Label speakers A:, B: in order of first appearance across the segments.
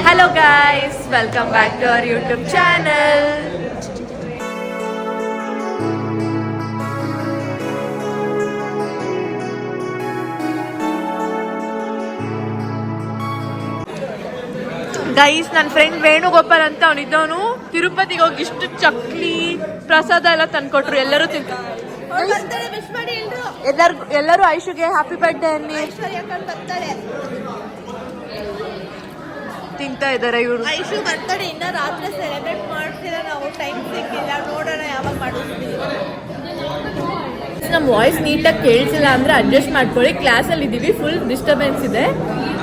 A: Hello guys, welcome back to our YouTube channel. Guys, ನನ್ನ friend Venugopal ಅಂತ ಅವನಿದ್ದವನು ತಿರುಪತಿಗೆ ಹೋಗಿ ಇಷ್ಟು ಚಕ್ಲಿ ಪ್ರಸಾದ ಎಲ್ಲ ತಂದ್ಕೊಟ್ರು. ಎಲ್ಲರೂ ಎಲ್ಲರೂ ಐಶುಗೆ ಹ್ಯಾಪಿ ಬರ್ಡೇ ಅನ್ನಿ ತಿಂತಾ ಇದಾರೆ ಇವರು.
B: ಐಶು ಬರ್ತಡೇ ಇನ್ನ ರಾತ್ರಿ ಸೆಲೆಬ್ರೇಟ್ ಮಾಡ್ತೀರಾ? ನಾವು ಟೈಮ್ ಸಿಕ್ಕಿಲ್ಲ, ನೋಡೋಣ ಯಾವಾಗ ಮಾಡಿಸ್ತೀವಿ.
A: ನಮ್ಮ ವಾಯ್ಸ್ ನೀಟಾಗಿ ಕೇಳಿಸಿಲ್ಲ ಅಂದರೆ ಅಡ್ಜಸ್ಟ್ ಮಾಡ್ಕೊಳ್ಳಿ. ಕ್ಲಾಸಲ್ಲಿ ಇದ್ದೀವಿ, ಫುಲ್ ಡಿಸ್ಟರ್ಬೆನ್ಸ್ ಇದೆ.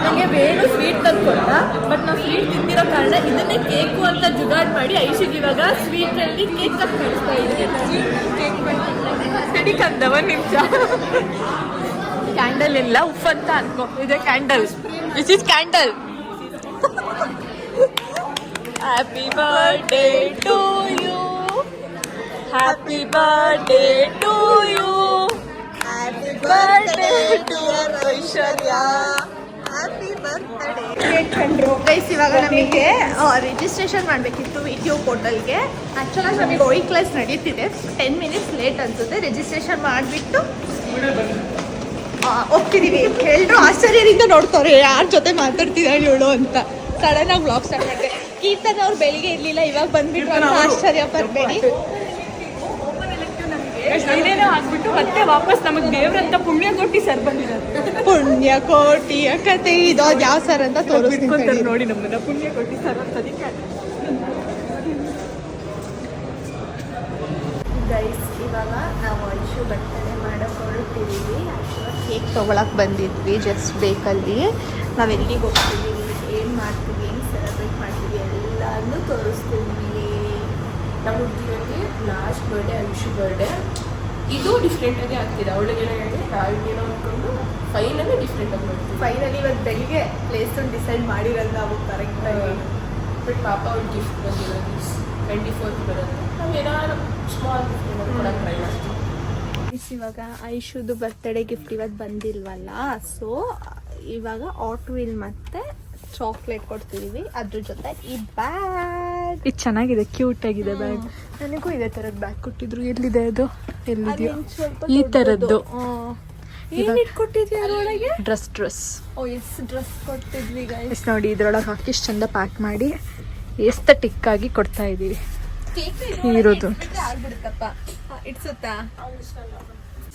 A: ನನಗೆ ವೇಣು ಸ್ವೀಟ್ ತಂದು ಕೊಟ್ಟ, ಬಟ್ ನಾವು ಸ್ವೀಟ್ ತಿಂದಿರೋ ಕಾರಣ ಇದನ್ನೇ ಕೇಕು ಅಂತ ಜುಗಾಡ್ ಮಾಡಿ ಐಶಿಗೆ ಇವಾಗ ಸ್ವೀಟಲ್ಲಿ ಕೇಕ್ ಕಟ್ ಮಾಡಿಸ್ತಾ ಇದ್ದೀವಿ. ಕಂದ ಒಂದು ನಿಮಿಷ. ಕ್ಯಾಂಡಲ್ ಇಲ್ಲ, ಉಫ್ ಅಂತ ಅನ್ಕೋ. ಇದೆ candle, this is candle. Happy birthday to you, happy birthday to you, happy birthday to Aishwarya, happy birthday.
B: Guys, ಇವಾಗ ನಮಗೆ ರಿಜಿಸ್ಟ್ರೇಷನ್ ಮಾಡಬೇಕಿತ್ತು ವಿಡಿಯೋ ಪೋರ್ಟಲ್ಗೆ. ಆ್ಯಕ್ಚುಲಾಗಿ ನಮಗೆ ಓಯಿ ಕ್ಲಾಸ್ ನಡೀತಿದೆ, 10 minutes ಲೇಟ್ ಅನ್ಸುತ್ತೆ. ರಿಜಿಸ್ಟ್ರೇಷನ್ ಮಾಡಿಬಿಟ್ಟು ಹೋಗ್ತಿದ್ದೀವಿ. ಎಲ್ಲರೂ ಆಶ್ಚರ್ಯದಿಂದ ನೋಡ್ತಾರೆ, ಯಾರ ಜೊತೆ ಮಾತಾಡ್ತಿದ್ದಾಳೆ ಇವಳು ಅಂತ. ಸಡನ್ನಾಗಿ ವ್ಲಾಗ್ ಸ್ಟಾರ್ಟ್ ಮಾಡಿದೆ. ಕೀರ್ತನ ಅವ್ರು ಬೆಳಿಗ್ಗೆ ಇರಲಿಲ್ಲ, ಇವಾಗ ಬಂದ್ಬಿಟ್ಟು ಅಂತ ಆಶ್ಚರ್ಯ ಪಡಬೇಡಿ.
A: ಏನೇನೋ ಆಗ್ಬಿಟ್ಟು ಮತ್ತೆ ವಾಪಸ್ ನಮಗೆ ದೇವ್ರಂತ ಪುಣ್ಯಕೋಟಿ ಸರ್ ಬಂದಿದ್ದಾರೆ.
B: ಪುಣ್ಯಕೋಟಿ ಕತೆ ಇದು, ಅದು ಯಾವ ಸರ್ ಅಂತ ತೋರಿಸ್ತಾರೆ
A: ನೋಡಿ. ನಮ್ಮನ್ನ ಪುಣ್ಯಕೋಟಿ ಸರ್ ಅಂತ
B: ಗೈಸ್, ಇವಾಗ ನಾವು ಐಶು ಬರ್ತಡೇ ಮಾಡೋಕೆ ಹೊರಟಿದ್ದೀವಿ. ಕೇಕ್ ತೊಗೊಳಕ್ಕೆ ಬಂದಿದ್ವಿ ಜಸ್ಟ್ ಬೇಕಲ್ಲಿ. ನಾವು ಎಲ್ಲಿಗೆ ಹೋಗ್ತೀವಿ, ಏನು ಮಾಡ್ತೀವಿ, ಏನು ಸೆಲೆಬ್ರೇಟ್ ಮಾಡ್ತೀವಿ ಎಲ್ಲನೂ ತೋರಿಸ್ತೀವಿ.
A: ನಮ್ಮ ಹುಡುಗಿಯಲ್ಲಿ ಲಾಸ್ಟ್ ಬರ್ಡೇ ಐಶು ಬರ್ಡೇ ಇದು ಡಿಫ್ರೆಂಟಾಗಿ ಆಗ್ತಿದೆ. ಅವಳಿಗೇನೋ ಹೇಳಿ ನಾವೇನೋ ಅಂದ್ಕೊಂಡು ಫೈನಲಿ ಡಿಫ್ರೆಂಟಾಗಿ ಮಾಡ್ತೀವಿ.
B: ಫೈನಲಿ ಇವತ್ತು ಬೆಳಿಗ್ಗೆ ಪ್ಲೇಸನ್ನು ಡಿಸೈಡ್ ಮಾಡಿರಲ್ಲ ನಾವು ಕರೆಕ್ಟಾಗಿ.
A: ಬಟ್ ಪಾಪ ಅವ್ರು ಗಿಫ್ಟ್ ಬಂದಿರೋದು 24th ಬರುತ್ತೆ. ನಾವು ಏನಾದ್ರು ಸ್ಮಾಲ್ ಗಿಫ್ಟ್ ಕೊಡೋಕೆ ಟ್ರೈ ಮಾಡ್ತೀವಿ.
B: ಇವಾಗ ಐಶುದು ಬರ್ತ್ಡೇ ಗಿಫ್ಟ್ ಇವತ್ತು ಬಂದಿಲ್ವಲ್ಲ, ಸೊ ಇವಾಗ ಆಟ್ ವೀಲ್ ಮತ್ತೆ ಚಾಕ್ಲೇಟ್ ಕೊಡ್ತಿದೀವಿ. ಅದ್ರ ಜೊತೆ ಈ ಬ್ಯಾಗ್,
A: ಇದು ಚೆನ್ನಾಗಿದೆ, ಕ್ಯೂಟ್ ಆಗಿದೆ ಬ್ಯಾಗ್. ನನಗೂ ಇದೇ ಥರದ್ದು ಬ್ಯಾಗ್ ಕೊಟ್ಟಿದ್ರು. ಎಲ್ಲಿದೆ ಅದು? ಎಲ್ಲಿದೆಯೋ ಈ ಥರದ್ದು.
B: ಕೊಟ್ಟಿದ್ವಿ
A: ಡ್ರೆಸ್
B: ಓ ಎಸ್, ಡ್ರೆಸ್ ಕೊಟ್ಟಿದ್ವಿ ಗೈಸ್.
A: ನೋಡಿ, ಇದ್ರೊಳಗೆ ಹಾಕಿ ಇಷ್ಟು ಚಂದ ಪ್ಯಾಕ್ ಮಾಡಿ ಎಸ್ಥೆಟಿಕ್ ಆಗಿ ಕೊಡ್ತಾ ಇದ್ದೀವಿ. ಇರೋದು
B: ಆಗ್ಬಿಡುತ್ತಪ್ಪ, ಇಡ್ಸುತ್ತಾ.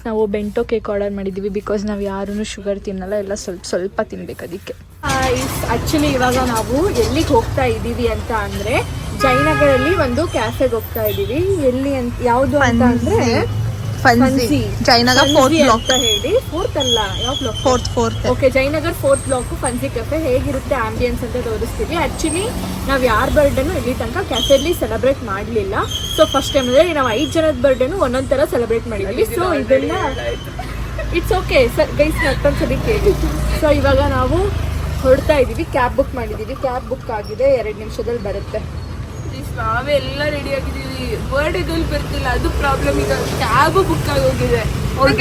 A: ನಾವು ಬೆಂಟೋ ಕೇಕ್ ಆರ್ಡರ್ ಮಾಡಿದ್ದೀವಿ, ಬಿಕಾಸ್ ನಾವು ಯಾರೂ ಶುಗರ್ ತಿನ್ನಲ್ಲ, ಎಲ್ಲ ಸ್ವಲ್ಪ ಸ್ವಲ್ಪ ತಿನ್ಬೇಕು ಅದಕ್ಕೆ. ಆ್ಯಕ್ಚುಲಿ ಇವಾಗ ನಾವು ಎಲ್ಲಿಗೆ ಹೋಗ್ತಾ ಇದ್ದೀವಿ ಅಂತ ಅಂದರೆ ಜಯನಗರಲ್ಲಿ ಒಂದು ಕ್ಯಾಫೆಗೆ ಹೋಗ್ತಾ ಇದ್ದೀವಿ. ಎಲ್ಲಿ ಅಂತ, ಯಾವುದು ಅಂತ ಅಂದರೆ
B: ಫನ್ಸಿ ಜಯನಗರ್ 4th ಬ್ಲಾಕ್
A: ಅಂತ ಹೇಳಿ. 4th ಅಲ್ಲ, ಯಾವ block?
B: 4th.
A: Okay, Jayanagar 4th block fancy cafe. ಹೇಗಿರುತ್ತೆ ಆಂಬಿಯನ್ಸ್ ಅಂತ ತೋರಿಸ್ತೀವಿ. ಆ್ಯಕ್ಚುಲಿ ನಾವು ಯಾರ ಬರ್ಡೇನೂ ಇಲ್ಲಿ ತನಕ ಕ್ಯಾಫೆಯಲ್ಲಿ ಸೆಲೆಬ್ರೇಟ್ ಮಾಡಲಿಲ್ಲ. ಸೊ ಫಸ್ಟ್ ಟೈಮ್ ಅಂದರೆ ನಾವು 5 ಜನದ ಬರ್ಡೇನೂ ಒಂದೊಂದು ಥರ ಸೆಲೆಬ್ರೇಟ್ ಮಾಡಿದ್ವಿ. ಸೊ ಇದೆಲ್ಲ ಇಟ್ಸ್ ಓಕೆ ಸರ್ ಗೈಸ್, ಮತ್ತೊಂದ್ಸಲಿ ಕೇಳಿ. ಸೊ ಇವಾಗ ನಾವು ಹೊರಡ್ತಾ ಇದ್ದೀವಿ. ಕ್ಯಾಬ್ ಬುಕ್ ಮಾಡಿದ್ದೀವಿ, ಕ್ಯಾಬ್ ಬುಕ್ ಆಗಿದೆ, 2 ನಿಮಿಷದಲ್ಲಿ ಬರುತ್ತೆ.
C: ನಾವೇ ಎಲ್ಲ ರೆಡಿ ಆಗಿದ್ದೀವಿ, ಬರ್ಡೇದಲ್ಲಿ ಬರ್ತಿಲ್ಲ, ಅದು ಪ್ರಾಬ್ಲಮ್. ಈಗ ಕ್ಯಾಬ್ ಬುಕ್ ಆಗೋಗಿದೆ.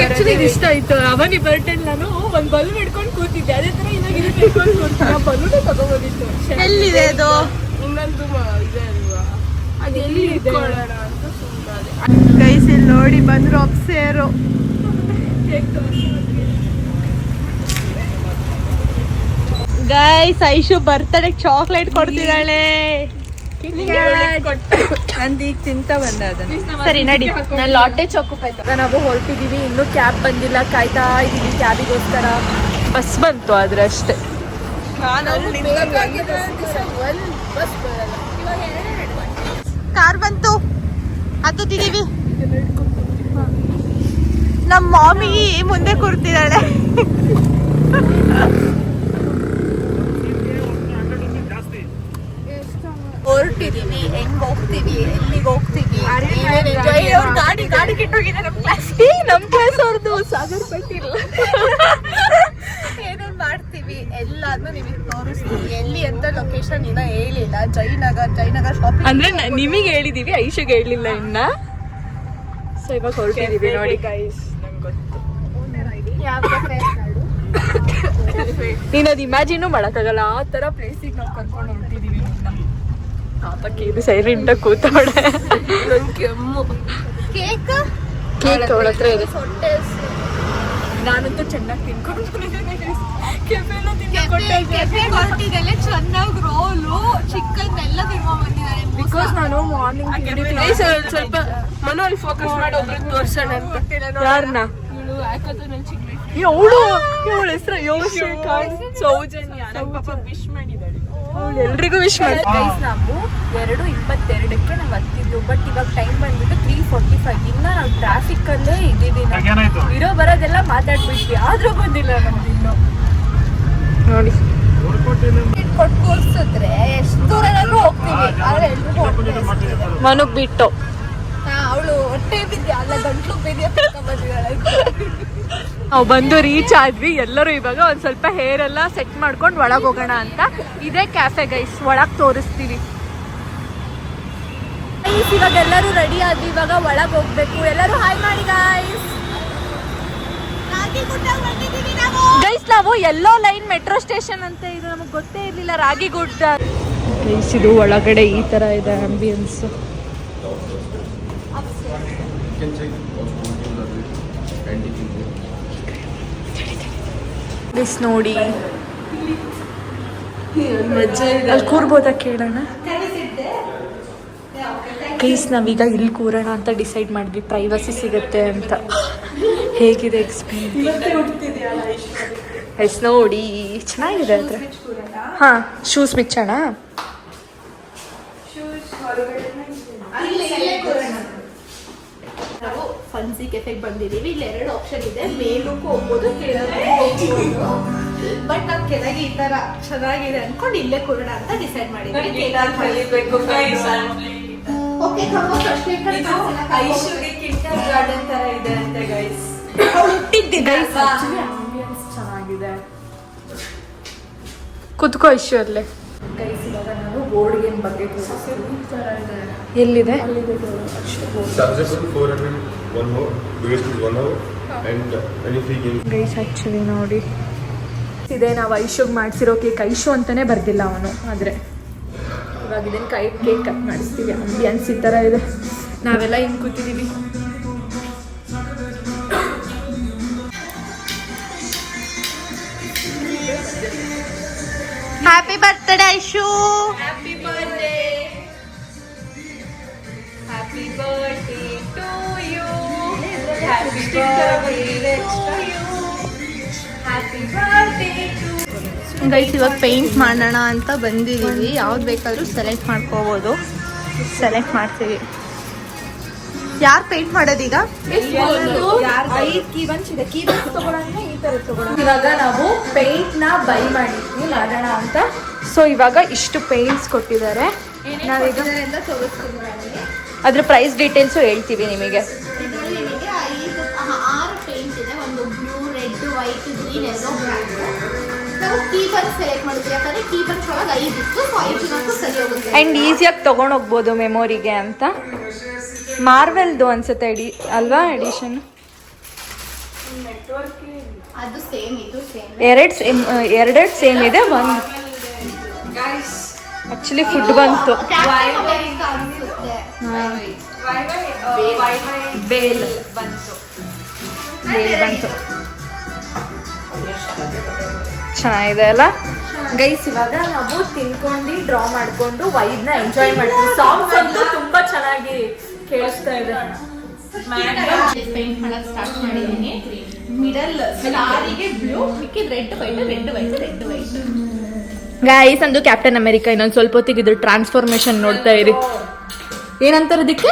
A: ಆಕ್ಚುಲಿ ಇಷ್ಟ ಆಯ್ತು. ಅವನಿ ಬರ್ಡೇ ನಾನು ಒಂದು ಬಲೂನ್ ಹಿಡ್ಕೊಂಡು ಕೂತಿದ್ದೆ, ಅದೇ ಥರ ಇವಾಗ ಇದಕ್ಕೆ ಹಿಡ್ಕೊಂಡು ಕೂರ್ತೀನಿ. ಬಲೂನೇ ತಗೋಬೋದಿತ್ತು.
B: ಎಲ್ಲಿದೆ ಅದು?
C: ಇನ್ನೊಂದು ಇದೆ ಅಲ್ವಾ, ಅದು ಎಲ್ಲಿ ಇಟ್ಕೊಳ್ಳೋಣ ಅಂತ ಸುಮ್ಮನೆ.
B: ಗೈಸ್, ಇಲ್ಲಿ ನೋಡಿ ಬಂದ್ರು ಅಪ್ಸೇರು. ಗೈಸ್, ಐಶು ಬರ್ತಡೇ ಚಾಕ್ಲೇಟ್ ಕೊಡ್ತಿದ್ದಾಳೆ.
C: ನಂದು ಈಗ ತಿಂತ ಬಂದ ಅದನ್ನ.
B: ಸರಿ ನಡಿ.
A: ನಾನು ಲಾಟೆ ಚಾಕು ನಾವು ಹೊರಟಿದ್ದೀವಿ. ಇನ್ನೂ ಕ್ಯಾಬ್ ಬಂದಿಲ್ಲ, ಕಾಯ್ತಾ ಇದ್ದೀವಿ ಕ್ಯಾಬಿಗೋಸ್ಕರ. ಬಸ್ ಬಂತು ಆದ್ರೆ ಅಷ್ಟೇ.
B: ಕಾರ್ ಬಂತು, ಹತ್ತುತ್ತಿದ್ದೀವಿ. ನಮ್ಮ ಮಾಮಿ ಮುಂದೆ ಕೂರ್ತಿದ್ದಾಳೆ. ಹೊರಟಿದೀವಿ, ಹೆಂಗ್ ಹೋಗ್ತೀವಿ, ಎಲ್ಲಿಗೆ ಹೋಗ್ತೀವಿ, ಗಾಡಿ ಕಿಟ್ಟೋಗಿದೆ ನಮ್ ಕ್ಲಾಸ್ ಅವ್ರದ್ದು. ಸಾಗರ್ ಪಟ್ಟಿಲ್ಲ. ಏನೇನ್ ಮಾಡ್ತೀವಿ ಎಲ್ಲಾದ್ರೂ ನಿಮಗೆ ತೋರಿಸ್ತೀವಿ. ಎಲ್ಲಿ ಅಂತ ಲೊಕೇಶನ್ ಇನ್ನ ಹೇಳಿಲ್ಲ. ಜಯನಗರ್ ಶಾಪಿಂಗ್
A: ಅಂದ್ರೆ ನಿಮಗೆ ಹೇಳಿದೀವಿ, ಐಶುಗೆ ಹೇಳಿಲ್ಲ ಇನ್ನ. ಸೊ ಇವಾಗ ಹೊರಟಿದೀವಿ ನೋಡಿ ಗೈಸ್. ನಂಗೆ ಗೊತ್ತು
B: ಯಾವ
A: ನೀನು ಅದು ಇಮ್ಯಾಜಿನೂ ಮಾಡೋಕ್ಕಾಗಲ್ಲ ಆ ಥರ ಪ್ಲೇಸಿಗೆ ನಾವು ಕರ್ಕೊಂಡು ಹೊರಟಿದ್ದೀವಿ ಪಾಪಕ್ಕೆ ಇದು ಸೈಲೆಂಟಾಗಿ ಕೂತವಳೆ.
C: ನನ್ ಕೆಮ್ಮು.
B: ಕೇಕ್
A: ಅವಳ ಹತ್ರ ಇದೆ.
B: ಹೊಟ್ಟೆ
A: ನಾನಂತೂ ಚೆನ್ನಾಗಿ ತಿನ್ಕೊಂಡು
B: ಹೊರಟಿದ್ದಲ್ಲೇ ಚೆನ್ನಾಗಿ ರೋಲು ಚಿಕನ್ ಎಲ್ಲ ತಿನ್ಕೊಂಡ್ ಬಂದಿದ್ದಾರೆ.
A: ಬಿಕಾಸ್ ನಾನು ಮಾರ್ನಿಂಗ್
C: ಸ್ವಲ್ಪ ಮನು ಅಲ್ಲಿ ಫೋಕಸ್ ಮಾಡಿ ಒಬ್ರಿಗೆ ತೋರ್ಸೋಣ ಅಂತ.
A: ಯಾರನ್ನ
C: ಇವಳು ಯಾಕಂದ್ರೆ ನನ್ ಚಿಕ್ಕ
A: ಅವಳು ಇವಳ ಹೆಸರು ಸೌಜನ್ಯ.
C: ನನ್ ಪಾಪ ವಿಶ್ ಮಾಡಿದ್ದಾಳೆ.
A: ಅವಳು ಎಲ್ರಿಗೂ ವಿಶ್ ಮಾಡಿ. ಗೈಸ್ ನಾವು 2:22ಕ್ಕೆ ನಾವು ಹತ್ತಿದ್ದು, ಬಟ್ ಇವಾಗ ಟೈಮ್ ಬಂದ್ಬಿಟ್ಟು 3:45. ಇನ್ನ ನಾವು ಟ್ರಾಫಿಕ್ ಅಲ್ಲೇ ಇದ್ದೀವಿ. ಇರೋ ಬರೋದೆಲ್ಲ ಮಾತಾಡ್ಬಿಟ್ವಿ, ಆದ್ರೂ ಬಂದಿಲ್ಲ ನಮ್ದು ಇನ್ನು. ನೋಡಿ
B: ಕೊಟ್ಟು ಕೂರ್ಸಿದ್ರೆ ಎಷ್ಟು ದೂರನಾದ್ರೂ ಹೋಗ್ತೀವಿ, ಆದ್ರೆ ಎಲ್ರಿಗೂ ಹೊಟ್ಟೆ
A: ಮನುಗ್ ಬಿಟ್ಟು
B: ಅವಳು ಹೊಟ್ಟೆ ಬಿದ್ಯಾ ಅಲ್ಲ ಗಂಟ್ಲು ಬಿದ್ಯಾ ಬಂದಿದ್ದಾಳೆ.
A: ನಾವು ಬಂದು ರೀಚ್ ಆದ್ವಿ. ಎಲ್ಲರೂ ಇವಾಗ ಒಂದ್ ಸ್ವಲ್ಪ ಹೇರ್ ಎಲ್ಲ ಸೆಟ್ ಮಾಡ್ಕೊಂಡು ಒಳಗೆ ಹೋಗೋಣ ಅಂತ. ಇದೇ ಕ್ಯಾಫೆ ಗೈಸ್, ಒಳಗೆ ತೋರಿಸ್ತೀವಿ. ಇವಾಗ ಎಲ್ಲರೂ ರೆಡಿ ಆದ್ವಿ, ಇವಾಗ ಒಳಗೆ ಹೋಗ್ಬೇಕು. ಎಲ್ಲರೂ ಹಾಯ್ ಮಾಡಿ ಗೈಸ್. ಗೈಸ್ ನಾವು ಎಲ್ಲೋ ಲೈನ್ ಮೆಟ್ರೋ ಸ್ಟೇಷನ್ ಅಂತ, ಇದು ನಮಗೆ ಗೊತ್ತೇ ಇರ್ಲಿಲ್ಲ. ರಾಗಿಗುಡ್ಡ ಗೈಸ್, ಇದು ಒಳಗಡೆ ಈ ತರ ಇದೆ ಆಂಬಿಯನ್ಸ್. ಗೈಸ್ ನೋಡಿ, ಅಲ್ಲಿ ಕೂರ್ಬೋದಾ ಕೇಳೋಣ. ಗೈಸ್ ನಾವೀಗ ಇಲ್ಲಿ ಕೂರೋಣ ಅಂತ ಡಿಸೈಡ್ ಮಾಡಿದ್ವಿ, ಪ್ರೈವಸಿ ಸಿಗುತ್ತೆ ಅಂತ. ಹೇಗಿದೆ ಎಕ್ಸ್ಪೀರಿಯನ್ಸ್ ಗೈಸ್? ನೋಡಿ ಚೆನ್ನಾಗಿದೆ ಹತ್ರ. ಹಾಂ, ಶೂಸ್ ಬಿಚ್ಚೋಣ.
B: ನಾವು ಫನ್ಸಿ ಕೆಫೆಗೆ ಬಂದಿದ್ದೀವಿ. ಇಲ್ಲಿ 2 ಆಪ್ಷನ್ ಇದೆ, ಮೇಲಕ್ಕೂ ಹೋಗ್ಬೋದು, ಕೆಳಗೆ ಹೋಗ್ಬೋದು. ಬಟ್ ನಾವು ಕೆಳಗೆ ಈ ತರ ಚೆನ್ನಾಗಿದೆ ಅನ್ಕೊಂಡು ಇಲ್ಲೇ ಕೂರೋಣ ಅಂತ ಡಿಸೈಡ್ ಮಾಡಿದ್ವಿ. ಓಕೆ,
C: ಗಾರ್ಡನ್ ತರ ಇದೆ ಅಂತ ಗೈಸ್.
A: ಚೆನ್ನಾಗಿದೆ. ಕುತ್ಕೋ ಇಶ್ಯೂ ಅಲ್ಲೇ. ಗೈಸ್ ಇವಾಗ ನಾವು ಬೋರ್ಡ್ ಗೇಮ್ ಬಗ್ಗೆ ಎಲ್ಲಿದೆ? ಗೈಸ್ ಆಕ್ಚುಲಿ ನೋಡಿ, ಇದೆ ನಾವು ಐಶೋಗ್ ಮಾಡಿಸಿರೋ ಕೇಕ್. ಐಶೋ ಅಂತಾನೆ ಬರ್ದಿಲ್ಲ ಅವನು, ಆದ್ರೆ ಇವಾಗ ಇದನ್ನ ಕೇಕ್ ಕಟ್ ಮಾಡಿಸ್ತೀವಿ. ಆಂಬಿಯನ್ಸ್ ಈ ಥರ ಇದೆ, ನಾವೆಲ್ಲ ಹಿಂಗೆ ಕೂತಿದ್ದೀವಿ.
B: Happy birthday Aishu.
A: Happy birthday, happy birthday to you, happy birthday to you, happy birthday to.
B: Guys ಇವಾಗ ಪೇಂಟ್ ಮಾಡೋಣ ಅಂತ ಬಂದಿದ್ದೀವಿ. ಯಾವ್ದು ಬೇಕಾದರೂ ಸೆಲೆಕ್ಟ್ ಮಾಡ್ಕೋಬೋದು. ಸೆಲೆಕ್ಟ್ ಮಾಡ್ತೀವಿ. ಯಾರು ಪೇಂಟ್ ಮಾಡೋದೀಗ?
A: ಇವಾಗ ನಾವು ಪೇಂಟ್ ನ ಬೈ ಮಾಡಿದ್ವಿ ಮಾಡೋಣ ಅಂತ. ಸೊ ಇವಾಗ ಇಷ್ಟು ಪೇಂಟ್ಸ್ ಕೊಟ್ಟಿದ್ದಾರೆ. ನಾವೀಗ ಅದ್ರ ಪ್ರೈಸ್ ಡೀಟೇಲ್ಸು ಹೇಳ್ತೀವಿ ನಿಮಗೆ.
B: ನಿಮಗೆ 6 ಪೇಂಟ್ ಇದೆ. ಒಂದು blue, red, white, green, yellow, black. ನಾವು ಕೀಬನ್ ಸೆಲೆಕ್ಟ್ ಮಾಡಿದ್ವಿ, ಯಾಕಂದ್ರೆ ಕೀಬನ್ ಒಳಗೆ 5 ಇತ್ತು. ಸೊ 5 ಜನಕ್ಕೂ ಸರಿ ಹೋಗುತ್ತೆ
A: ಆ್ಯಂಡ್ ಈಸಿಯಾಗಿ ತೊಗೊಂಡೋಗ್ಬೋದು ಮೆಮೊರಿಗೆ ಅಂತ. ಮಾರ್ವೆಲ್ದು ಅನ್ಸುತ್ತೆ ಅಲ್ವಾ ಎಡಿಷನ್?
B: ಅದು ಸೇಮ್, ಇದು ಸೇಮ್.
A: ಎರಡು ಸೇಮ್ ಇದೆ. ಒಂದು ಆಕ್ಚುಲಿ ಫುಡ್ ಬಂತು. ಬೇಲ್ ಬಂತು. ಚೆನ್ನಾಗಿದೆ ಅಲ್ಲ ಗೈಸ್? ಇವಾಗ ನಾವು ತಿನ್ಕೊಂಡು ಡ್ರಾ ಮಾಡ್ಕೊಂಡು ವೈಬ್ನ ಎಂಜಾಯ್ ಮಾಡ್ತೀವಿ. ಸಾಂಗ್ಸ್ ಅಂತೂ ತುಂಬಾ ಚೆನ್ನಾಗಿ ಕೇಳಿಸ್ತಾ ಇದೆ.
B: ಪೇಂಟ್ ಮಾಡಕ್ ಸ್ಟಾರ್ಟ್ ಮಾಡಿದೀನಿ. ಮಿಡಲ್ ಸ್ಟಾರಿಗೆ ಬ್ಲೂ, ಮಿಕ್ಕಿದ red white, red white, red white.
A: Guys ಅಂದು ಕ್ಯಾಪ್ಟನ್ ಅಮೆರಿಕಾ. ಇನ್ನೊಂದು ಸ್ವಲ್ಪ ಹೊತ್ತಿಗೆ ಇದ್ರ ಟ್ರಾನ್ಸ್ಫಾರ್ಮೇಶನ್ ನೋಡ್ತಾ ಇರಿ. ಏನಂತಾರೆ ಅದಕ್ಕೆ?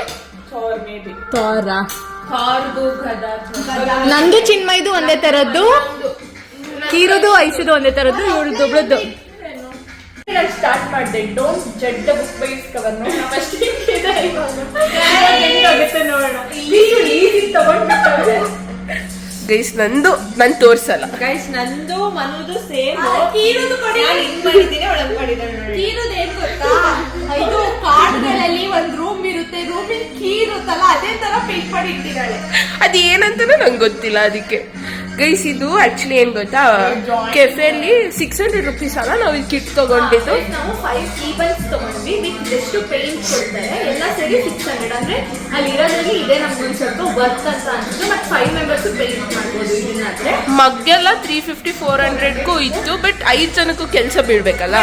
A: ಥಾರಾ? ನಂದು ಚಿನ್ಮಯ್ದು ಒಂದೇ ತರದ್ದು, ಕೀರುದು ಐಸುದು ಒಂದೇ ತರದ್ದು, ಇವ್ರದ್ದು ಒಬ್ಳದ್ದು. ಸ್ಟಾರ್ಟ್ ಮಾಡಿದೆ. Don't judge the book by it's cover. ನೋಡೋಣ.
C: ಗೈಸ್ ನಂದು ನಾನು ತೋರ್ಸಲ್ಲ.
A: ಗೈಸ್ ನಂದು ಮನುದು ಸೇಮ್.
B: ಕೀರುದು ಕೊಡಿ. ನಾನು ಹಿಂಗ್ ಮಾಡಿದ್ದೀನಿ, ಒಳಗ್ ಮಾಡಿದ್ದಾಳೆ ನೋಡಿ. ಕೀರುದು ಏನ್ ಗೊತ್ತಾ? ಇದು ಕಾರ್ಡ್ಗಳಲ್ಲಿ ಒಂದ್ ರೂಮ್ ಇರುತ್ತೆ, ರೂಮಿನ ಕೀ ಇರುತ್ತಲ್ಲ, ಅದೇ ತರ ಪೇಂಟ್ ಮಾಡಿ ಇಟ್ಟಿದ್ದಾಳೆ.
C: ಅದೇನಂತಾನೂ ನಂಗೆ ಗೊತ್ತಿಲ್ಲ. ಅದಕ್ಕೆ ಗೈಸ್ ಇದು ಆಕ್ಚುಲಿ ಏನ್ ಗೊತ್ತಾ, ಕೆಫೆಲಿ 600 rupees ಅಲ್ಲ ನಾವು ಇಲ್ಲಿ ಕಿಟ್ ತಗೊಂಡಿದ್ದು.
A: ನಾವು 5 ಕೀಬಲ್ಸ್ ತಗೊಂಡ್ವಿ ವಿತ್ ಎಷ್ಟು ಪೇಂಟ್ ಕೊಡ್ತಾರೆ ಎಲ್ಲ ಸೇರಿ 600. ಅಂದ್ರೆ ಅಲ್ಲಿ ಇರೋದ್ರಲ್ಲಿ ಇದೇ ನಮ್ಗೆ ಒಂದು ಸ್ವಲ್ಪ ವರ್ತ್ ಅಂತ ಅನ್ಸುತ್ತೆ. ಬಟ್ 5 ಮೆಂಬರ್ಸ್ ಪೇಂಟ್ ಮಾಡ್ಬೋದು ಇದನ್ನಾದ್ರೆ.
C: ಮಗ್ಗೆಲ್ಲ 350-400ಗೂ ಇತ್ತು, ಬಟ್ 5 ಜನಕ್ಕೂ ಕೆಲಸ ಬೀಳ್ಬೇಕಲ್ಲ.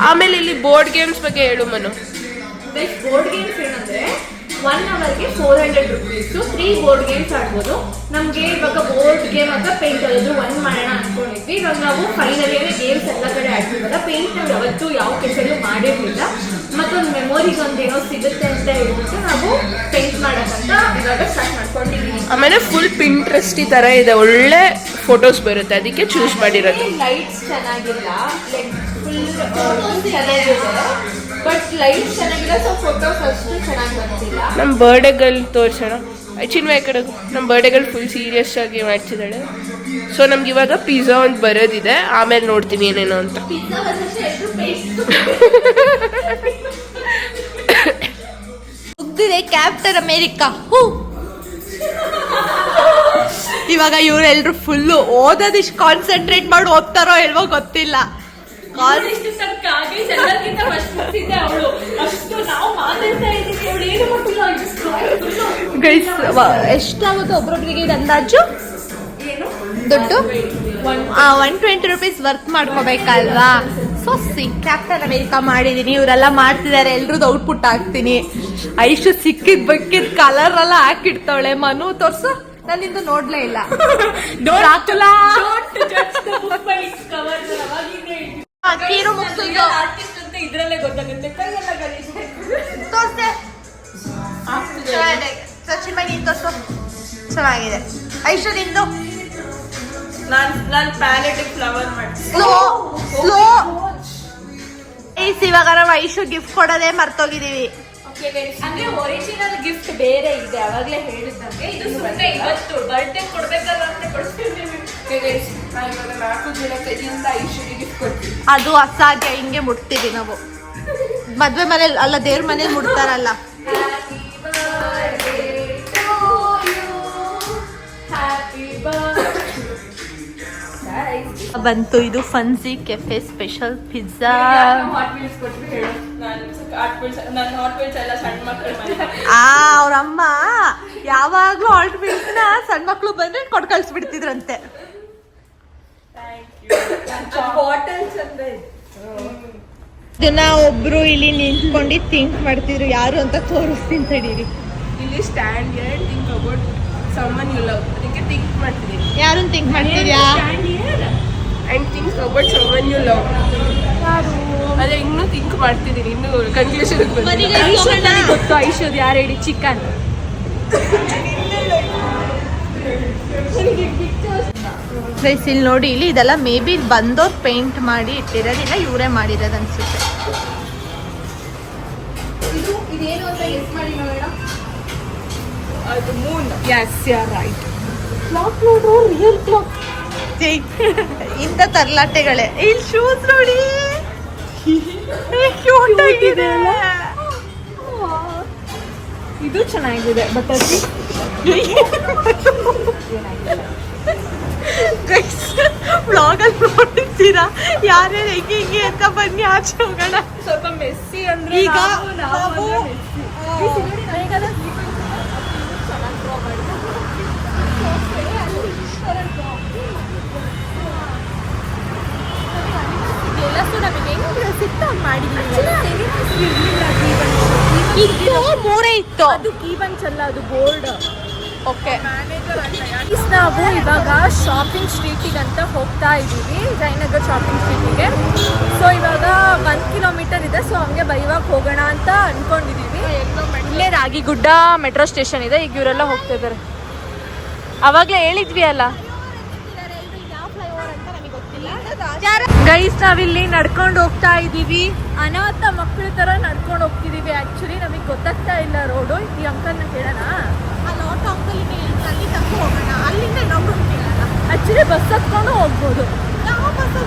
C: ಆಮೇಲೆ ಇಲ್ಲಿ ಬೋರ್ಡ್ ಗೇಮ್ಸ್ ಬಗ್ಗೆ ಹೇಳು ಮನು.
A: ಬೋರ್ಡ್ ಗೇಮ್ಸ್ ಏನಂದ್ರೆ 1 ಅವರ್ಗೆ 400 rupees 3 ಬೋರ್ಡ್ ಗೇಮ್ಸ್ ಆಡ್ಬೋದು. ನಮ್ಗೆ ಇವಾಗ ಬೋರ್ಡ್ ಗೇಮ್ ಅಂತ ಪೇಂಟ್ ಅದಾದ್ರು 1 ಮಾಡೋಣ ಅನ್ಕೊಂಡಿದ್ವಿ. ಇವಾಗ ನಾವು ಫೈನಲಿ ಗೇಮ್ಸ್ ಎಲ್ಲ ಕಡೆ ಆಡ್ತೀವಲ್ಲ, ಪೇಂಟ್ ನಾವು ಯಾವತ್ತೂ ಯಾವ ಕೆಸರು ಮಾಡಿರ್ಲಿಲ್ಲ. ಮತ್ತೊಂದು ಮೆಮೊರಿಗೆ ಒಂದೇನೋ ಸಿಗುತ್ತೆ ಅಂತ ಹೇಳ್ಬಿಟ್ಟು ನಾವು ಪೇಂಟ್ ಮಾಡೋಕ್ಕಂತ ಇವಾಗ ಸ್ಟಾರ್ಟ್ ಮಾಡ್ಕೊಂಡಿದ್ದೀವಿ.
C: ಆಮೇಲೆ ಫುಲ್ ಪಿಂಟ್ರೆಸ್ಟ್ ಈ ತರ ಇದೆ, ಒಳ್ಳೆ ಫೋಟೋಸ್ ಬರುತ್ತೆ, ಅದಕ್ಕೆ ಚೂಸ್ ಮಾಡಿರೋದು.
A: ಲೈಟ್ಸ್ ಚೆನ್ನಾಗಿಲ್ಲ, ಲೈಕ್ ಫುಲ್ ಚೆನ್ನಾಗಿದೆ ಬಟ್ ಲೈಟ್ ಚೆನ್ನಾಗಿಲ್ಲ. ಸೊ ಫೋಟೋಸ್ ಅಷ್ಟು ಚೆನ್ನಾಗಿ ಬರ್ತಿಲ್ಲ.
C: ನಮ್ಮ ಬರ್ಡೇಗಳು ತೋರ್ಸೋಣ. ಚಿನ್ಮಯ ಕಡೆ ನಮ್ಮ ಬರ್ಡೇಗಳು ಫುಲ್ ಸೀರಿಯಸ್ ಆಗಿ ಮಾಡ್ತಿದ್ದಾಳೆ. ಸೊ ನಮ್ಗೆ ಇವಾಗ ಪಿಜ್ಜಾ ಒಂದು ಬರೋದಿದೆ, ಆಮೇಲೆ ನೋಡ್ತೀವಿ ಏನೇನೋ ಅಂತ.
B: ಮುಗ್ದಿದೆ ಕ್ಯಾಪ್ಟನ್ ಅಮೇರಿಕಾ. ಇವಾಗ ಇವರೆಲ್ಲರೂ ಫುಲ್ಲು ಓದೋದಿಷ್ಟು ಕಾನ್ಸಂಟ್ರೇಟ್ ಮಾಡಿ ಓದ್ತಾರೋ ಇಲ್ವೋ ಗೊತ್ತಿಲ್ಲ. ಎಷ್ಟಾಗುತ್ತೆ ಒಬ್ರೊಬ್ರಿಗೆ ಇದು ಅಂದಾಜು ದುಡ್ಡು? 120 rupees ವರ್ಕ್ ಮಾಡ್ಕೋಬೇಕಲ್ವಾ? ಸೊ ಕ್ಯಾಪ್ಟನ್ ಅಮೇರಿಕಾ ಮಾಡಿದೀನಿ, ಇವರೆಲ್ಲ ಮಾಡ್ತಿದ್ದಾರೆ. ಎಲ್ರದ್ದು ಔಟ್ಪುಟ್ ಹಾಕ್ತೀನಿ. ಐಶು ಸಿಕ್ಕಿದ್ ಬಕ್ಕಿದ್ ಕಲರ್ ಎಲ್ಲ ಹಾಕಿಡ್ತಾವಳೆ. ಮನು ತೋರ್ಸು, ನಾನಿಂದು ನೋಡ್ಲೇ ಇಲ್ಲ. ಕೀರು ಮುಗಿಸಿದ್ದು
A: ಇದ್ರಲ್ಲೇ ಗೊತ್ತಾಗುತ್ತೆ.
B: ತೋರ್ಸೆ ಸಚಿನ್ ಮಣಿ ತೋರ್ಸು, ಚೆನ್ನಾಗಿದೆ. ಐಶು ನಿಂದು
A: ನಾನು ಪ್ಯಾಲೆಟಿಕ್ ಫ್ಲವರ್ ಮಾಡಿ
B: ಸ್ಲೋ ಸ್ಲೋ. ಇವಾಗ ನಾವು ಐಶು ಗಿಫ್ಟ್ ಕೊಡೋದೇ ಮರ್ತೋಗಿದೀವಿ.
A: ಅಂದ್ರೆ ಒರಿಜಿನಲ್ ಗಿಫ್ಟ್ ಬೇರೆ ಇದೆ, ಅವಾಗ್ಲೇ ಹೇಳಿದ್ದಂಗೆ. ಇದು ಸುಮ್ಮನೆ ಇವತ್ತು ಬರ್ಡೇ ಕೊಡ್ಬೇಕಲ್ಲ ಅಂತ ಕೊಡ್ತಿದ್ದೀವಿ.
C: 4 ಜನ ಕೈಯಿಂದ ಐಶ್ವರ್ಯ ಗಿಫ್ಟ್ ಕೊಡ್ತೀವಿ.
B: ಅದು ಅಸಾಧ್ಯ, ಹಿಂಗೆ ಮುಟ್ತೀವಿ ನಾವು. ಮದ್ವೆ ಮನೇಲಿ ಅಲ್ಲ, ದೇವ್ರ ಮನೇಲಿ ಮುಡ್ತಾರಲ್ಲ. ಬಂತು ಇದು ಫನ್ಸಿ ಕೆಫೆ ಸ್ಪೆಷಲ್ ಪಿಜ್ಜಾ. ಅವ್ರಮ್ಮ ಯಾವಾಗ್ಲೂ ಆಲ್ಟ್ ವೀಲ್ಸ್ ನ ಸಣ್ಣ ಮಕ್ಳು ಬಂದ್ರೆ ಕೊಟ್ಟು ಕಳ್ಸಿಬಿಡ್ತಿದ್ರಂತೆ. ಇದನ್ನ ಒಬ್ರು ಇಲ್ಲಿ ನಿಂತ್ಕೊಂಡು ಥಿಂಕ್ ಮಾಡ್ತಿದ್ರು, ಯಾರು ಅಂತ ತೋರಿಸ್ತೀನಿ ತಡೀರಿ.
C: ಇಲ್ಲಿ stand here, think about someone you love. ಅದಕ್ಕೆ ಥಿಂಕ್ ಮಾಡ್ತಿದ್ದೀನಿ.
B: ಯಾರನ್ನ ಥಿಂಕ್ ಮಾಡ್ತಿದ್ಯಾ?
C: And think about someone you love. ಅದೇ ಇನ್ನೂ ಥಿಂಕ್ ಮಾಡ್ತಿದ್ದೀನಿ, ಇನ್ನೂ ಕನ್ಕ್ಲೂಷನ್
A: ಗೊತ್ತು. ಐಶ್ವರ್ಯ ಯಾರು ಹೇಳಿ? ಚಿಕನ್.
B: ಇಲ್ಲಿ ನೋಡಿ, ಇಲ್ಲಿ ಇದೆಲ್ಲ ಮೇ ಬಿ ಬಂದೋರ್ ಪೇಂಟ್ ಮಾಡಿ ಇಟ್ಟಿರೋದಿಲ್ಲ, ಇವರೇ ಮಾಡಿರೋದು ಅನ್ಸುತ್ತೆ.
A: ಇದೇನು ಅಂತ ಗೆಸ್ ಮಾಡಿ ನೋಡೋಣ.
C: ಅದು moon.
A: Yes you are right. Clock ನೋಡ್ರು, ರಿಯಲ್ ಕ್ಲಾಕ್.
B: ಇಂಥ ತರ್ಲಾಟೆಗಳೇ. ಇಲ್ಲಿ ಶೂಸ್ ನೋಡಿ, ಕ್ಯೂಟ್ ಆಗಿದೆ.
A: ಇದು ಚೆನ್ನಾಗಿದೆ ಬಟ್ ಅದು
B: ವ್ಲಾಗಲ್ಲಿ ನೋಡ್ತೀರಾ ಯಾರ್ಯಾರು ಹೆಂಗೆ ಹಿಂಗೆ ಅಂತ ಬನ್ನಿ ಆಚೆ ಹೋಗೋಣ.
A: ಸ್ವಲ್ಪ ಮೆಸ್ಸಿ ಅಂದ್ರೆ
B: ಈಗ ಮೂರೇ ಇತ್ತು.
A: ಅದು ಕೀಬಂಚ್ ಅಲ್ಲ, ಅದು ಬೋರ್ಡ್.
B: ಓಕೆ,
A: ನಾವು ಇವಾಗ ಶಾಪಿಂಗ್ ಸ್ಟ್ರೀಟಿಗೆ ಅಂತ ಹೋಗ್ತಾ ಇದ್ದೀವಿ, ಜಯನಗರ್ ಶಾಪಿಂಗ್ ಸ್ಟ್ರೀಟಿಗೆ. ಸೊ ಇವಾಗ 1 ಕಿಲೋಮೀಟರ್ ಇದೆ. ಸೊ ಹಂಗೆ ಬೈವಾಗ ಹೋಗೋಣ ಅಂತ ಅನ್ಕೊಂಡಿದೀವಿ. ಇಲ್ಲೇ ರಾಗಿಗುಡ್ಡ ಮೆಟ್ರೋ ಸ್ಟೇಷನ್ ಇದೆ. ಈಗ ಇವರೆಲ್ಲ ಹೋಗ್ತಾ ಇದ್ದಾರೆ. ಅವಾಗಲೇ ಹೇಳಿದ್ವಿ ಅಲ್ಲ ಗೈಸ್, ನಾವಿಲ್ಲಿ ನಡ್ಕೊಂಡು ಹೋಗ್ತಾ ಇದ್ದೀವಿ. ಅನಾಥ ಮಕ್ಕಳ ತರ ನಡ್ಕೊಂಡು ಹೋಗ್ತಿದೀವಿ. ಆಕ್ಚುಲಿ ನಮಗೆ ಗೊತ್ತಾಗ್ತಾ ಇಲ್ಲ ರೋಡು. ಈ ಅಂಕಲ್ನ ಕೇಳೋಣ. ಆಕ್ಚುಲಿ ಬಸ್ ಹತ್ಕೊಂಡು ಹೋಗ್ಬೋದು.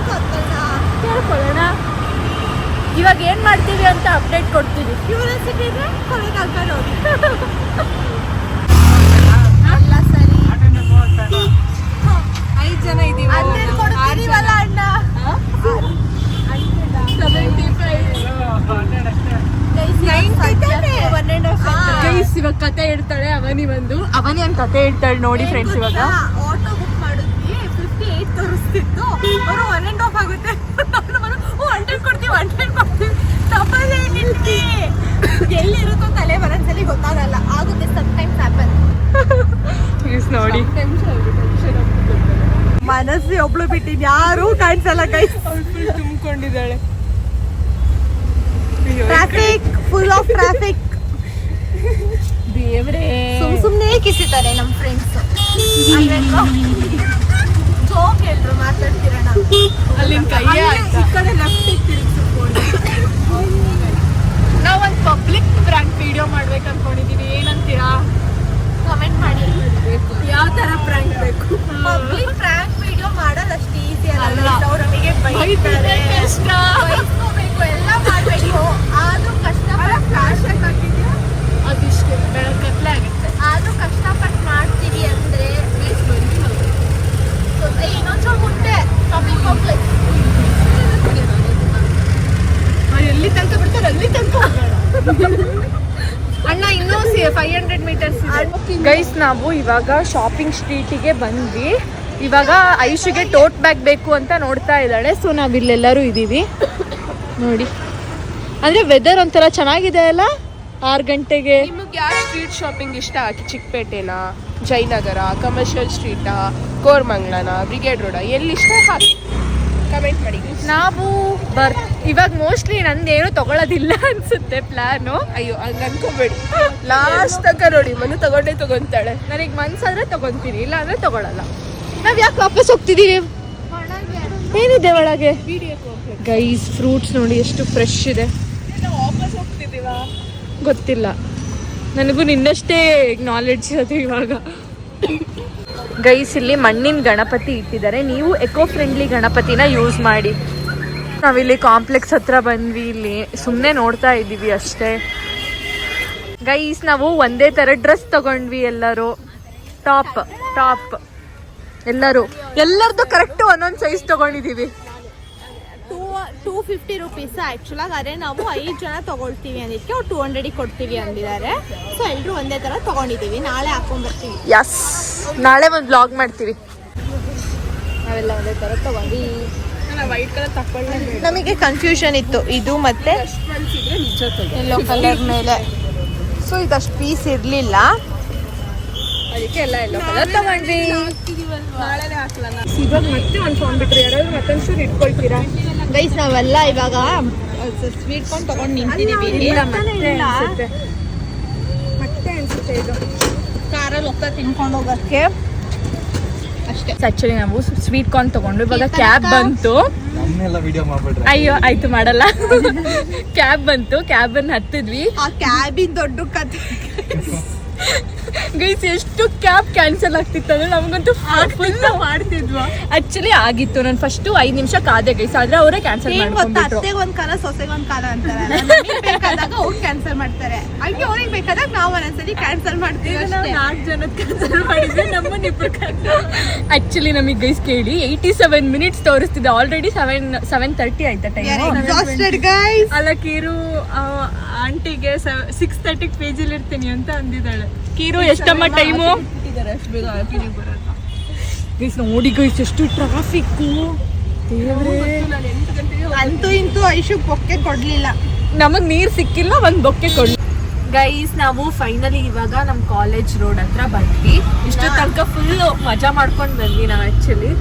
A: ಕೇಳ್ಕೊಳ್ಳೋಣ. ಇವಾಗ ಏನ್ ಮಾಡ್ತೀವಿ ಅಂತ ಅಪ್ಡೇಟ್ ಕೊಡ್ತೀವಿ.
B: ಕ್ಯೂರಿಯಾಸಿಟಿ ಇದ್ರೆ ಕೊನೆ ಕರ್ಕೊಂಡು ಹೋಗಿ. ಎಲ್ಲ ಸರಿ
A: 5 ಜನ ಇದೀವಿ.
B: ಹಂಡ್ರೆಡ್ ಕೊಡ್ತೀವಲ್ಲ ಅಣ್ಣ.
A: ಗೈಸ್ ಇವಾಗ ಕತೆ ಹೇಳ್ತಾಳೆ ಅವನಿ ಒಂದು ಕತೆ ಹೇಳ್ತಾಳೆ ನೋಡಿ ಫ್ರೆಂಡ್ಸ್. ಇವಾಗ
B: ಆಟೋ ಬುಕ್ ಮಾಡಿದ್ವಿ 58 ತೋರಿಸ್ತಿತ್ತು. ಅವರು 1.5 ಆಗುತ್ತೆ. 100 ಕೊಡ್ತೀವಿ 100 ಕೊಡ್ತೀವಿ. ಡಬಲ್ ಏನಿಲ್ರಿ ಎಲ್ಲಿರುತ್ತೋ ತಲೆ ಬರೋದ್ಸಲಿ ಗೊತ್ತಾಗಲ್ಲ. ಆಗುತ್ತೆ ಸಮ್ಟೈಮ್ಸ್ ಹ್ಯಾಪನ್.
A: ನೋಡಿ
B: ಮನಸ್ಸು ಒಬ್ಳು ಬಿಟ್ಟಿದ್ ಯಾರು ಕಾಣಿಸಲ್ಲ ಗೈಸ್.
A: ತುಂಬಿಕೊಂಡಿದ್ದಾಳೆ.
B: Traffic full of traffic.
A: ದೇವ್ರೇ
B: ಸುಮ್ನೆ ಕಿಸಿತಾರೆ ನಮ್ಮ ಫ್ರೆಂಡ್ಸ್. ಜೋಕ್ ಹೇಳ್ರು ಮಾತಾಡ್ತಿರೋಣ.
A: ಅಲ್ಲಿನ ಕೈಯೇ ಈ ಕಡೆ ಲೆಫ್ಟಿಗೆ ತಿರುಗಿಸ್ಕೊಂಡು ನಾವೊಂದು ಪಬ್ಲಿಕ್ ಪ್ರ್ಯಾಂಕ್ ವಿಡಿಯೋ ಮಾಡ್ಬೇಕು ಅನ್ಕೊಂಡಿದೀವಿ. ಏನಂತೀರಾ?
B: ಕಮೆಂಟ್ ಮಾಡಿ
A: ಯಾವ ತರ ಪ್ರ್ಯಾಂಕ್ ಬೇಕು.
B: ಪಬ್ಲಿಕ್ ಪ್ರ್ಯಾಂಕ್ ವಿಡಿಯೋ ಮಾಡೋದು ಅಷ್ಟು ಈಸಿ ಅಲ್ಲ.
A: ಅಲ್ಲ.
B: ಅವ್ರು ನಮಗೆ ಬೈತಾರೆ,
A: ಕಷ್ಟ.
B: ಬೈಸ್ಕೋಬೇಕು, ಎಲ್ಲ ಮಾಡಬೇಕು. ಆದ್ರೂ ಕಷ್ಟಪಟ್ಟು ಫ್ಲಾಶ್ ಹಾಕಿದ್ಯಾ
A: ಅದಿಷ್ಟು ಬೆಳಕತ್ಲೆ ಆಗುತ್ತೆ.
B: ಆದ್ರೂ ಕಷ್ಟಪಟ್ಟು ಮಾಡ್ತೀವಿ ಅಂದ್ರೆ ಇನ್ನೊಂಚೂರು ಮುಂದೆ ಪಬ್ಲಿಕ್ ಪಬ್ಲಿಕ್
A: ಎಲ್ಲಿ ತನಕ ಬಿಡ್ತಾರೆ ಅಲ್ಲಿ ತನಕ ಅಣ್ಣ. ಇನ್ನೂ 500 ಮೀಟರ್ಸ್ ಗೈಸ್. ನಾವು ಇವಾಗ ಶಾಪಿಂಗ್ ಸ್ಟ್ರೀಟಿಗೆ ಬಂದ್ವಿ. ಇವಾಗ ಐಶುಗೆ ಟೋಟ್ ಬ್ಯಾಗ್ ಬೇಕು ಅಂತ ನೋಡ್ತಾ ಇದ್ದಾಳೆ. ಸೊ ನಾವಿಲ್ಲೆಲ್ಲರೂ ಇದ್ದೀವಿ ನೋಡಿ. ಅಂದರೆ ವೆದರ್ ಒಂಥರ ಚೆನ್ನಾಗಿದೆ ಅಲ್ಲ. 6 ಗಂಟೆಗೆ
C: ನಿಮಗೆ ಯಾವ ಸ್ಟ್ರೀಟ್ ಶಾಪಿಂಗ್ ಇಷ್ಟ? ಚಿಕ್ಕಪೇಟೆನಾ, ಜಯನಗರ, ಕಮರ್ಷಿಯಲ್ ಸ್ಟ್ರೀಟಾ, ಕೋರ್ಮಂಗ್ಲನ, ಬ್ರಿಗೇಡ್ ರೋಡ, ಎಲ್ಲಿ ಇಷ್ಟ ಹಾಕಿ ಕಮೆಂಟ್ ಮಾಡಿ.
A: ನಾವು ಇವಾಗ ಮೋಸ್ಟ್ಲಿ ನಂದೇನು ತಗೊಳ್ಳೋದಿಲ್ಲ ಅನ್ಸುತ್ತೆ ಪ್ಲಾನು.
C: ಅಯ್ಯೋ ಹಂಗ ಅನ್ಕೋಬೇಡಿ. ಲಾಸ್ಟ್ ತನಕ ನೋಡಿ ಮನು ತಗೊಂತಾಳೆ.
A: ನನಗೆ ಮನ್ಸಾದ್ರೆ ತಗೊಂತೀನಿ, ಇಲ್ಲ ಅಂದ್ರೆ ತಗೊಳಲ್ಲ. ನಾವ್ ಯಾಕೆ ವಾಪಸ್ ಹೋಗ್ತಿದೀವಿ? ಏನಿದೆ ಒಳಗೆ? ಗೈಸ್ ಫ್ರೂಟ್ಸ್ ನೋಡಿ ಎಷ್ಟು ಫ್ರೆಶ್ ಇದೆ.
C: ವಾಪಸ್ ಹೋಗ್ತಿದೀವಾ
A: ಗೊತ್ತಿಲ್ಲ ನನಗೂ. ನಿನ್ನಷ್ಟೇ ನಾಲೆಡ್ಜ್ ಅದು ಇವಾಗ. ಗೈಸ್ ಇಲ್ಲಿ ಮಣ್ಣಿನ ಗಣಪತಿ ಇಟ್ಟಿದ್ದಾರೆ. ನೀವು ಎಕೋ ಫ್ರೆಂಡ್ಲಿ ಗಣಪತಿನ ಯೂಸ್ ಮಾಡಿ. ನಾವಿಲ್ಲಿ ಕಾಂಪ್ಲೆಕ್ಸ್ ಹತ್ರ ಬಂದ್ವಿ. ಇಲ್ಲಿ ಸುಮ್ಮನೆ ನೋಡ್ತಾ ಇದ್ದೀವಿ ಅಷ್ಟೇ. ಗೈಸ್ ನಾವು ಒಂದೇ ಥರ ಡ್ರೆಸ್ ತಗೊಂಡ್ವಿ ಎಲ್ಲರೂ. ಟಾಪ್ ಎಲ್ಲರದು ಕರೆಕ್ಟ್ ಒಂದೊಂದು ಸೈಜ್ ತಗೊಂಡಿದ್ದೀವಿ.
B: 250 ರುಪೀಸ್ ಆ್ಯಕ್ಚುಲಾಗಿ. ಅದೇ ನಾವು 5 ಜನ ತಗೊಳ್ತೀವಿ ಅಂದಿದ್ದಕ್ಕೆ ಅವ್ರು 200 ಕೊಡ್ತೀವಿ ಅಂದಿದ್ದಾರೆ. ಸೊ ಎಲ್ಲರೂ ಒಂದೇ ಥರ ತಗೊಂಡಿದ್ದೀವಿ. ನಾಳೆ ಹಾಕೊಂಡ್ಬರ್ತೀವಿ.
A: ಯಸ್, ನಾಳೆ ಒಂದು ವ್ಲಾಗ್ ಮಾಡ್ತೀವಿ. ನಾವೆಲ್ಲ ಒಂದೇ ಥರ ತಗೊಂಡ್ವಿ.
C: ವೈಟ್ ಕಲರ್ ತಕೊಳ್ಳ.
B: ನಮಗೆ ಕನ್ಫ್ಯೂಷನ್ ಇತ್ತು ಇದು ಮತ್ತೆ ಯೆಲ್ಲೋ ಕಲರ್ ಮೇಲೆ. ಸೊ ಇದಷ್ಟು ಪೀಸ್ ಇರಲಿಲ್ಲ,
A: ಅದಕ್ಕೆ ಎಲ್ಲ ಎಲ್ಲೋ ಕಲರ್ ತಗೊಂಡ್ವಿ. ಇವಾಗ ಮತ್ತೆ ಒಂದು ತೊಗೊಂಡ್ಬಿಟ್ರಿ. ಯಾರಾದ್ರೂ ಮತ್ತೊಂದು ಚೂರು ಇಟ್ಕೊಳ್ತೀರಾ
B: ಗೈಸ್? ನಾವೆಲ್ಲ ಇವಾಗ ಸ್ವೀಟ್ ಕಾರ್ನ್ ತಗೊಂಡು ನಿಂತಿದ್ದೀವಿ.
A: ಮತ್ತೆ ಅನ್ಸುತ್ತೆ ಇದು
B: ಕಾರಲ್ಲಿ ಹೋಗ್ತಾ ತಿನ್ಕೊಂಡು ಹೋಗೋಕ್ಕೆ ಅಷ್ಟೇ.
A: ಆಕ್ಚುಲಿ ನಾವು ಸ್ವೀಟ್ ಕಾರ್ನ್ ತಗೊಂಡು ಇವಾಗ ಕ್ಯಾಬ್ ಬಂತು. ಅಯ್ಯೋ ಆಯ್ತು ಮಾಡಲ್ಲ. ಕ್ಯಾಬ್ ಬಂತು, ಕ್ಯಾಬನ್ನು ಹತ್ತಿದ್ವಿ.
B: ಆ ಕ್ಯಾಬಿನ ದೊಡ್ಡ ಕಥೆ
A: ಗೈಸ್. ಎಷ್ಟು ಕ್ಯಾಬ್ ಕ್ಯಾನ್ಸಲ್ ಆಗ್ತಿತ್ತು ಅಂದ್ರೆ ನಮಗಂತೂ ಫುಲ್ ಮಾಡ್ತಿದ್ವಾ. ಆಕ್ಚುಲಿ ಆಗಿತ್ತು. ನಾನು ಫಸ್ಟ್ 5 ನಿಮಿಷ ಕಾದೆ ಗೈಸ್, ಆದ್ರೆ ಅವರೇ ಕ್ಯಾನ್ಸಲ್ ಮಾಡ್ಕೊಂಡ್ಬಿಟ್ರು.
B: ಅತ್ತೆಗೊಂದ್ ಕಾಲ ಸೊಸೆಗೊಂದ್ ಕಾಲ ಅಂತಾರೆ. ಬೇಕಾದಾಗ ಅವ್ರು ಕ್ಯಾನ್ಸಲ್ ಮಾಡ್ತಾರೆ, ಹಂಗೆ ಅವ್ರಿಗೆ ಬೇಕಾದಾಗ ನಾವು ಒಂದೊಂದ್ಸಲಿ ಕ್ಯಾನ್ಸಲ್ ಮಾಡ್ತೀವಿ.
A: 4 ಜನದ ಕ್ಯಾನ್ಸಲ್ ಮಾಡಿದ್ರೆ ನಮ್ಮನ್ನ ಇಬ್ರು ಆಕ್ಚುಲಿ ನಮಗೆ ಗೈಸ್ ಕೇಳಿ 87 ಮಿನಿಟ್ಸ್ ತೋರಿಸ್ತಿದ್ದೆ. ಆಲ್ರೆಡಿ 7:30 ಆಯ್ತಾ ಟೈಮ್. ಅಲ್ಲ ಕೀರು ಆಂಟಿಗೆ 6:30 ಪೇಜಲ್ಲಿ ಇರ್ತೀನಿ ಅಂತ ಅಂದಿದ್ದಾಳೆ. ಕೀರು ಎಷ್ಟಮ್ಮ ಟೈಮು? ಗೈಸ್ ನೋಡಿ ಗೈಸ್ ಎಷ್ಟು ಟ್ರಾಫಿಕ್ಕು.
B: ಅಂತೂ ಇಂತೂ ಐಶು ಬೊಕ್ಕೆ ಕೊಡ್ಲಿಲ್ಲ.
A: ನಮಗ್ ನೀರ್ ಸಿಕ್ಕಿಲ್ಲ, ಒಂದ್ ಬೊಕ್ಕೆ ಕೊಡ್ಲಿ. ಗೈಸ್ ನಾವು ಫೈನಲಿ ಇವಾಗ ನಮ್ ಕಾಲೇಜ್ ರೋಡ್ ಹತ್ರ ಬಂದ್ವಿ. ಇಷ್ಟು ತನಕ ಫುಲ್ ಮಜಾ ಮಾಡ್ಕೊಂಡ್ ಬಂದ್ವಿ ನಾವು. ಆಕ್ಚುಲಿ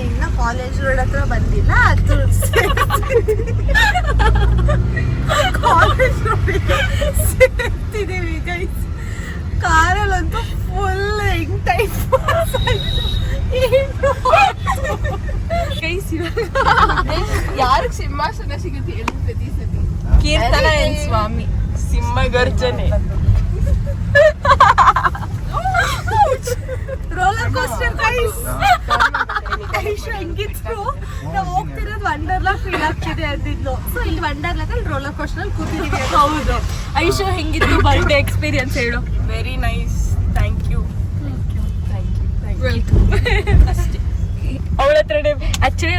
B: ಇನ್ನ ಕಾಲೇಜ್ ರೋಡ್ ಹತ್ರ ಬಂದಿಲ್ಲ. ಅದು ಕಾಲೇಜ್ ಸೇರ್ತಿದ್ದೀವಿ ಗೈಸ್. ಕಾರಲ್ಲಂತೂ ಫುಲ್ ಹೆಂಗ್ ಟೈಪ್
A: ಗೈಸ್
C: ಯಾರಿಗೆ ಸಿಂಹಾಸನ ಸಿಗುತ್ತೆ ಹೇಳಿ ಪ್ರತಿ ಸತಿ?
A: ಕೀರ್ತನ ಏನ್ ಸ್ವಾಮಿ
C: ಸಿಂಹ ಗರ್ಜನೆ.
B: Roller coaster guys. ಐಶು ಹೆಂಗಿದ್ರು ನಾವು ಹೋಗ್ತಿರೋದು ವಂಡರ್ಲಾ ಫೀಲ್ ಫೀಲ್ ಆಗ್ತಿದೆ ಅಂದಿದ್ಲು. ಸೊ ಇಲ್ಲಿ ವಂಡರ್ಲಾದಲ್ಲಿ ರೋಲರ್ ಕೋಸ್ಟರ್ ಅಲ್ಲಿ ಕೂತಿದೀವಿ.
A: ಹೌದು. ಐಶು ಹೆಂಗಿತ್ತು ಬರ್ಡೇ ಎಕ್ಸ್ಪೀರಿಯನ್ಸ್ ಹೇಳು.
D: Very nice, thank you.
A: ಅವಳ ಹತ್ರನೇ ಆಕ್ಚುಲಿ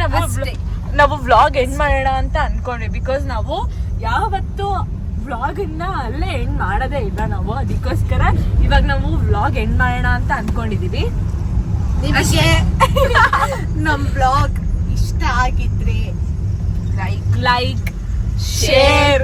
A: ನಾವು ವ್ಲಾಗ್ ಎಂಡ್ ಮಾಡೋಣ ಅಂತ ಅನ್ಕೊಂಡ್ವಿ. ಬಿಕಾಸ್ ನಾವು ಯಾವತ್ತು ವ್ಲಾಗ್ ಅನ್ನ ಅಲ್ಲೇ ಎಂಡ್ ಮಾಡೋದೇ ಇಲ್ಲ ನಾವು. ಅದಕ್ಕೋಸ್ಕರ ಇವಾಗ ನಾವು ವ್ಲಾಗ್ ಎಂಡ್ ಮಾಡೋಣ ಅಂತ ಅನ್ಕೊಂಡಿದೀವಿ.
B: ನಿಮಗೆ ನಮ್ ಬ್ಲಾಗ್ ಇಷ್ಟ ಆಗಿದ್ರೆ
A: ಲೈಕ್ ಶೇರ್